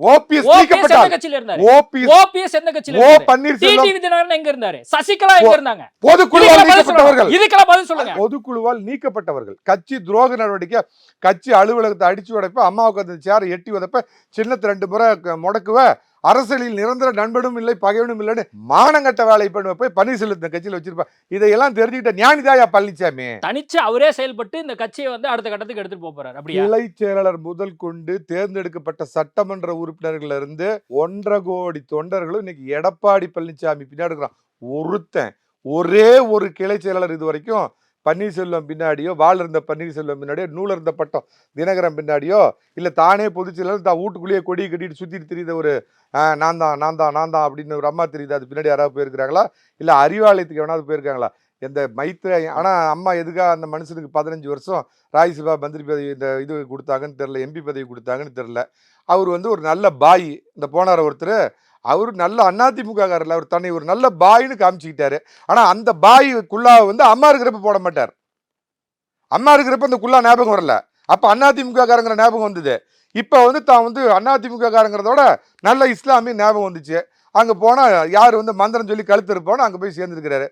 OPS நீக்கப்பட்டார். OPS எந்த கட்சியில இருந்தாரு? பன்னீர்செல்வம் டிடிவி தினகரன் எங்க இருந்தாரு? சசிகலா எங்க இருந்தாங்க? பொதுக்குழுவால் நீக்கப்பட்டவர்கள். இதுக்கெல்லாம் பதில் சொல்லுங்க. பொதுக்குழுவால் நீக்கப்பட்டவர்கள். கட்சி துரோக நடவடிக்கை, கட்சி அலுவலகத்தை அடிச்சு உடைப்ப, அம்மாவுக்கு அந்த சேரை எட்டி உதைப்ப, சின்னத்தை 2 முறை முடக்குவ, அரசியலில் நிரந்தர நண்பனும் இல்லை பகைவனும் இல்லைன்னு மானங்கட்ட வேலை பண்ணுவ போய் பன்னீர்செல்வம் இந்த கட்சியில் வச்சிருப்பா. இதையெல்லாம் தெரிஞ்சுக்கிட்ட ஞானிதாயா பழனிசாமி. தனிச்சு அவரே செயல்பட்டு இந்த கட்சியை வந்து அடுத்த கட்டத்துக்கு எடுத்துட்டு போறாரு. அப்படியே கிளை செயலாளர் முதல் கொண்டு தேர்ந்தெடுக்கப்பட்ட சட்டமன்ற உறுப்பினர்கள் இருந்து 1.5 கோடி தொண்டர்களும் இன்னைக்கு எடப்பாடி பழனிசாமி பின்னாடி இருக்கிறான். ஒருத்தன் ஒரே ஒரு கிளை செயலாளர் இது வரைக்கும் பன்னீர்செல்வம் பின்னாடியோ, வாழ் இருந்த பன்னீர்செல்வம் பின்னாடியோ, நூல் இருந்த பட்டம் தினகரன் பின்னாடியோ, இல்ல தானே பொதுச் செயலாளர் தான் வீட்டுக்குள்ளேயே கொடி கட்டிட்டு சுத்திட்டு திரியுத ஒரு நான் தான் அப்படின்னு ஒரு அம்மா தெரியுது, அது பின்னாடி யாராவது போயிருக்கிறாங்களா, இல்ல அறிவாலயத்துக்கு எவனாவது போயிருக்காங்களா? எந்த மைத்ரே. ஆனா அம்மா எதுக்காக அந்த மனுஷனுக்கு 15 வருஷம் ராஜ்யசபா மந்திரி பதவி இந்த இது கொடுத்தாங்கன்னு தெரியல, எம்பி பதவி கொடுத்தாங்கன்னு தெரியல. அவர் வந்து ஒரு நல்ல பாய். இந்த போனார ஒருத்தர், அவரு நல்ல அதிமுக காரர், அவர் தன்னை ஒரு நல்ல பாய்னு காமிச்சுக்கிட்டாரு. ஆனா அந்த பாய்க்குள்ளா வந்து அம்மா இருக்கிறப்ப போட மாட்டார். அம்மா இருக்கிறப்ப அந்த குள்ளா ஞாபகம் வரல. அப்ப அதிமுக காரங்கிற ஞாபகம் வந்தது. இப்ப வந்து தான் வந்து அதிமுக காரங்கிறதோட நல்ல இஸ்லாமிய ஞாபகம் வந்துச்சு. அங்க போனா யார் வந்து மந்திரம் சொல்லி கழுத்து இருப்பானோ அங்க போய் சேர்ந்துருக்கிறாரு.